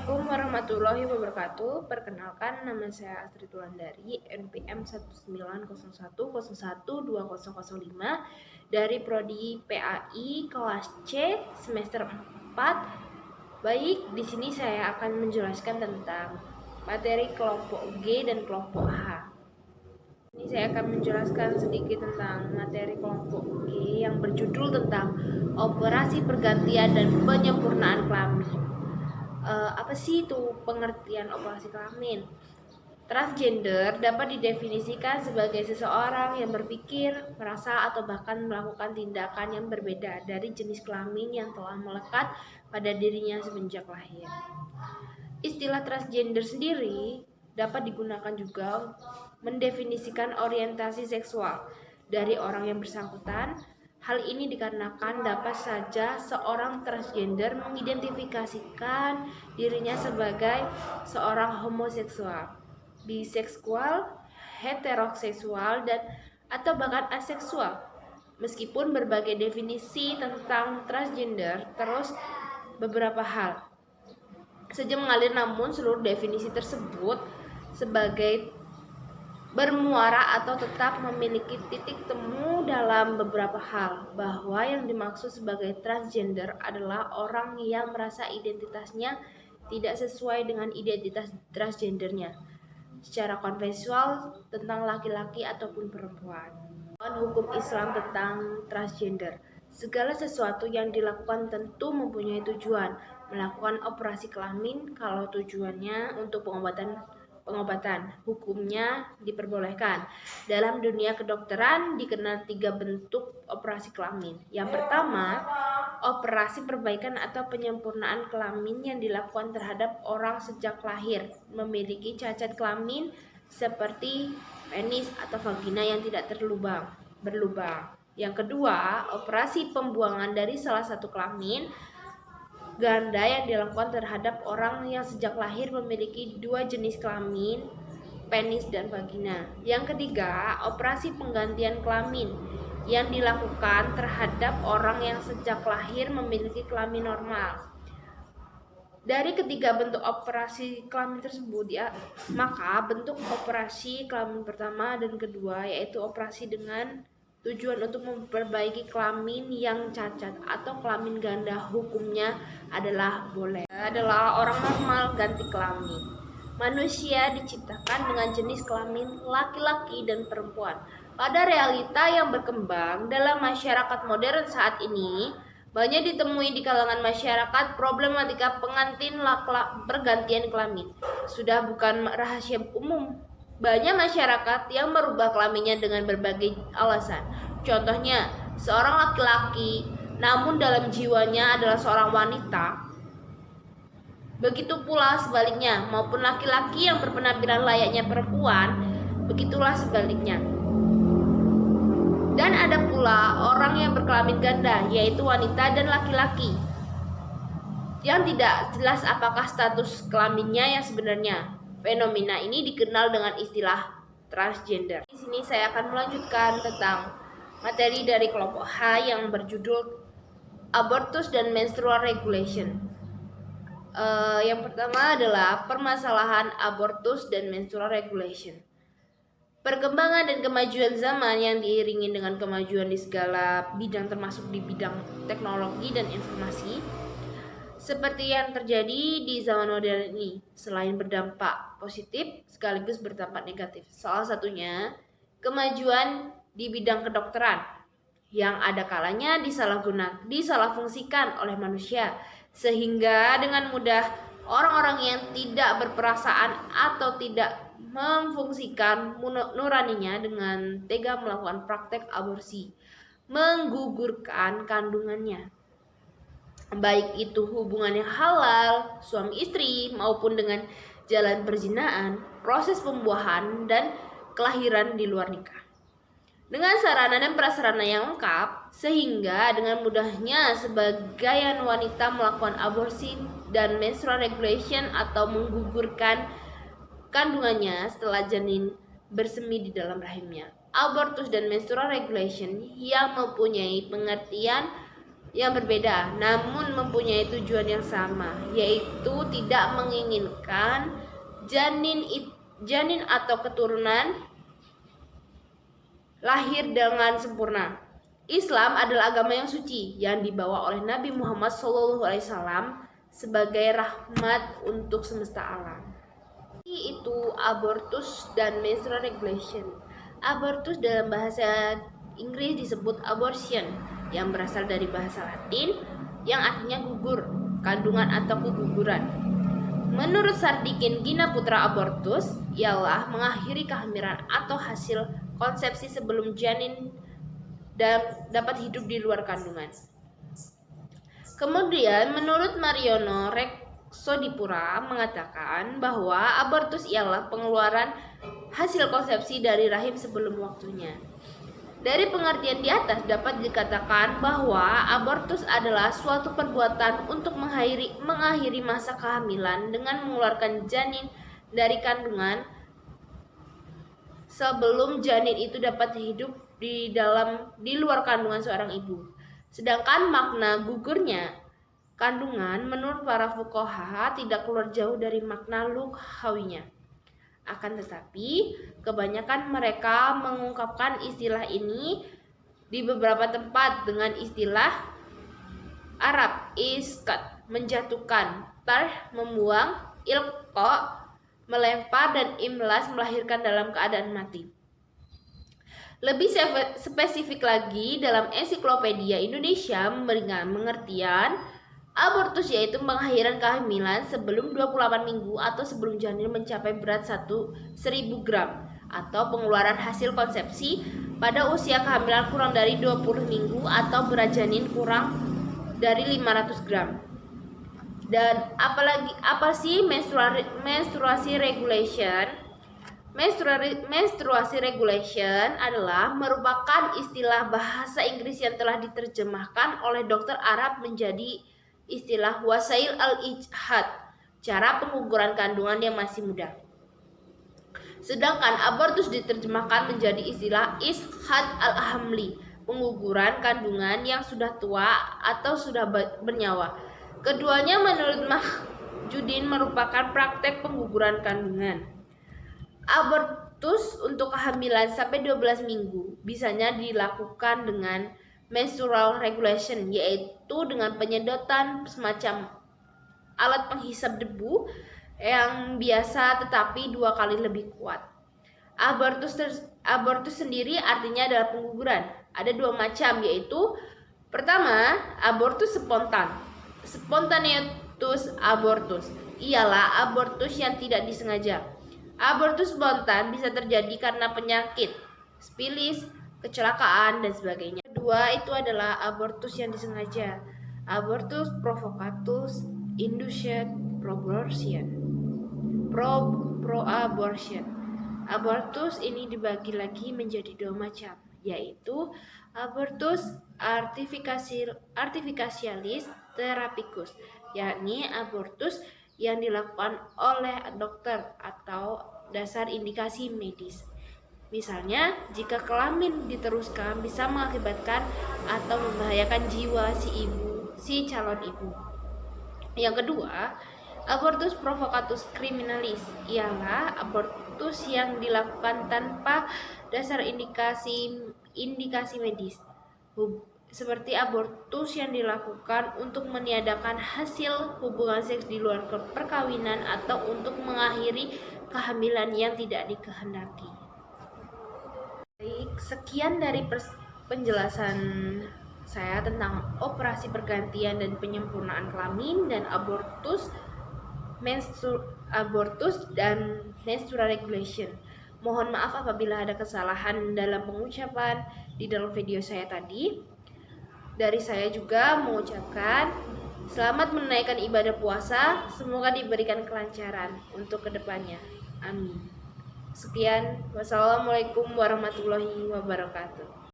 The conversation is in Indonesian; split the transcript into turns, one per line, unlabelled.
Assalamualaikum warahmatullahi wabarakatuh. Perkenalkan, nama saya Astrid Wulandari, NPM 19010120005 dari Prodi PAI kelas C semester 4. Baik, di sini saya akan menjelaskan tentang materi kelompok G dan kelompok H. Ini saya akan menjelaskan sedikit tentang materi kelompok G yang berjudul tentang operasi pergantian dan penyempurnaan kelamin. Apa sih itu pengertian operasi kelamin? Transgender dapat didefinisikan sebagai seseorang yang berpikir, merasa, atau bahkan melakukan tindakan yang berbeda dari jenis kelamin yang telah melekat pada dirinya semenjak lahir. Istilah transgender sendiri dapat digunakan juga mendefinisikan orientasi seksual dari orang yang bersangkutan. Hal ini dikarenakan dapat saja seorang transgender mengidentifikasikan dirinya sebagai seorang homoseksual, biseksual, heteroseksual, dan atau bahkan aseksual. Meskipun berbagai definisi tentang transgender terus beberapa hal saja mengalir, namun seluruh definisi tersebut sebagai bermuara atau tetap memiliki titik temu dalam beberapa hal, bahwa yang dimaksud sebagai transgender adalah orang yang merasa identitasnya tidak sesuai dengan identitas transgendernya secara konvensional tentang laki-laki ataupun perempuan. Hukum Islam tentang transgender, segala sesuatu yang dilakukan tentu mempunyai tujuan. Melakukan operasi kelamin kalau tujuannya untuk pengobatan, hukumnya diperbolehkan. Dalam dunia kedokteran dikenal 3 bentuk operasi kelamin. Yang pertama, operasi perbaikan atau penyempurnaan kelamin yang dilakukan terhadap orang sejak lahir memiliki cacat kelamin seperti penis atau vagina yang tidak berlubang. Yang kedua, operasi pembuangan dari salah satu kelamin ganda yang dilakukan terhadap orang yang sejak lahir memiliki 2 jenis kelamin, penis dan vagina. Yang ketiga, operasi penggantian kelamin yang dilakukan terhadap orang yang sejak lahir memiliki kelamin normal. Dari ketiga bentuk operasi kelamin tersebut, maka bentuk operasi kelamin pertama dan kedua yaitu operasi dengan tujuan untuk memperbaiki kelamin yang cacat atau kelamin ganda, hukumnya adalah boleh. Adalah orang normal ganti kelamin. Manusia diciptakan dengan jenis kelamin laki-laki dan perempuan. Pada realita yang berkembang dalam masyarakat modern saat ini, banyak ditemui di kalangan masyarakat problematika pergantian kelamin. Sudah bukan rahasia umum. Banyak masyarakat yang merubah kelaminnya dengan berbagai alasan. Contohnya, seorang laki-laki namun dalam jiwanya adalah seorang wanita. Begitu pula sebaliknya, maupun laki-laki yang berpenampilan layaknya perempuan, begitulah sebaliknya. Dan ada pula orang yang berkelamin ganda, yaitu wanita dan laki-laki, yang tidak jelas apakah status kelaminnya yang sebenarnya. Fenomena ini dikenal dengan istilah transgender. Di sini saya akan melanjutkan tentang materi dari kelompok H yang berjudul abortus dan menstrual regulation. Yang pertama adalah permasalahan abortus dan menstrual regulation. Perkembangan dan kemajuan zaman yang diiringi dengan kemajuan di segala bidang termasuk di bidang teknologi dan informasi, seperti yang terjadi di zaman modern ini, selain berdampak positif sekaligus berdampak negatif. Salah satunya kemajuan di bidang kedokteran yang ada kalanya disalahfungsikan oleh manusia, sehingga dengan mudah orang-orang yang tidak berperasaan atau tidak memfungsikan nuraninya dengan tega melakukan praktek aborsi, menggugurkan kandungannya, baik itu hubungan yang halal suami istri maupun dengan jalan perzinahan, proses pembuahan dan kelahiran di luar nikah, dengan sarana dan prasarana yang lengkap, sehingga dengan mudahnya sebagian wanita melakukan aborsi dan menstrual regulation atau menggugurkan kandungannya setelah janin bersemi di dalam rahimnya. Abortus dan menstrual regulation yang mempunyai pengertian yang berbeda, namun mempunyai tujuan yang sama, yaitu tidak menginginkan janin atau keturunan lahir dengan sempurna. Islam adalah agama yang suci yang dibawa oleh Nabi Muhammad SAW sebagai rahmat untuk semesta alam. Itu abortus dan menstrual regulation. Abortus dalam bahasa Inggris disebut abortion, yang berasal dari bahasa Latin yang artinya gugur, kandungan atau keguguran. Menurut Sardikin Gina Putra, abortus ialah mengakhiri kehamilan atau hasil konsepsi sebelum janin dan dapat hidup di luar kandungan. Kemudian menurut Mariono Reksodipura mengatakan bahwa abortus ialah pengeluaran hasil konsepsi dari rahim sebelum waktunya. Dari pengertian di atas dapat dikatakan bahwa abortus adalah suatu perbuatan untuk mengakhiri masa kehamilan dengan mengeluarkan janin dari kandungan sebelum janin itu dapat hidup di luar kandungan seorang ibu. Sedangkan makna gugurnya kandungan menurut para fuqaha tidak keluar jauh dari makna lughawinya. Akan tetapi, kebanyakan mereka mengungkapkan istilah ini di beberapa tempat dengan istilah Arab, iskat, menjatuhkan, tarh, membuang, ilqa, melempar, dan imlas, melahirkan dalam keadaan mati. Lebih spesifik lagi, dalam Ensiklopedia Indonesia memberikan pengertian abortus yaitu pengakhiran kehamilan sebelum 28 minggu atau sebelum janin mencapai berat 1000 gram atau pengeluaran hasil konsepsi pada usia kehamilan kurang dari 20 minggu atau berat janin kurang dari 500 gram. Dan apa sih menstruasi regulation? Menstruasi regulation adalah merupakan istilah bahasa Inggris yang telah diterjemahkan oleh dokter Arab menjadi istilah wasail al-ijhad, cara pengguguran kandungan yang masih muda. Sedangkan abortus diterjemahkan menjadi istilah ishad al-hamli, pengguguran kandungan yang sudah tua atau sudah bernyawa. Keduanya menurut Mahjudin merupakan praktek pengguguran kandungan. Abortus untuk kehamilan sampai 12 minggu bisanya dilakukan dengan menstrual regulation, yaitu dengan penyedotan semacam alat penghisap debu yang biasa tetapi 2 kali lebih kuat. Abortus sendiri artinya adalah pengguguran. Ada 2 macam, yaitu pertama, abortus spontan. Spontaneous abortus ialah abortus yang tidak disengaja. Abortus spontan bisa terjadi karena penyakit, spilis, kecelakaan, dan sebagainya. Kedua itu adalah abortus yang disengaja. Abortus provocatus, induced proabortion. Abortus ini dibagi lagi menjadi 2 macam, yaitu abortus artificialis therapicus, yakni abortus yang dilakukan oleh dokter atau dasar indikasi medis. Misalnya, jika kelamin diteruskan bisa mengakibatkan atau membahayakan jiwa si calon ibu. Yang kedua, abortus provocatus criminalis ialah abortus yang dilakukan tanpa dasar indikasi medis, seperti abortus yang dilakukan untuk meniadakan hasil hubungan seks di luar perkawinan atau untuk mengakhiri kehamilan yang tidak dikehendaki. Baik, sekian dari penjelasan saya tentang operasi pergantian dan penyempurnaan kelamin dan abortus dan menstrual regulation. Mohon maaf apabila ada kesalahan dalam pengucapan di dalam video saya tadi. Dari saya juga mengucapkan selamat menunaikan ibadah puasa, semoga diberikan kelancaran untuk kedepannya. Amin. Sekian, wassalamualaikum warahmatullahi wabarakatuh.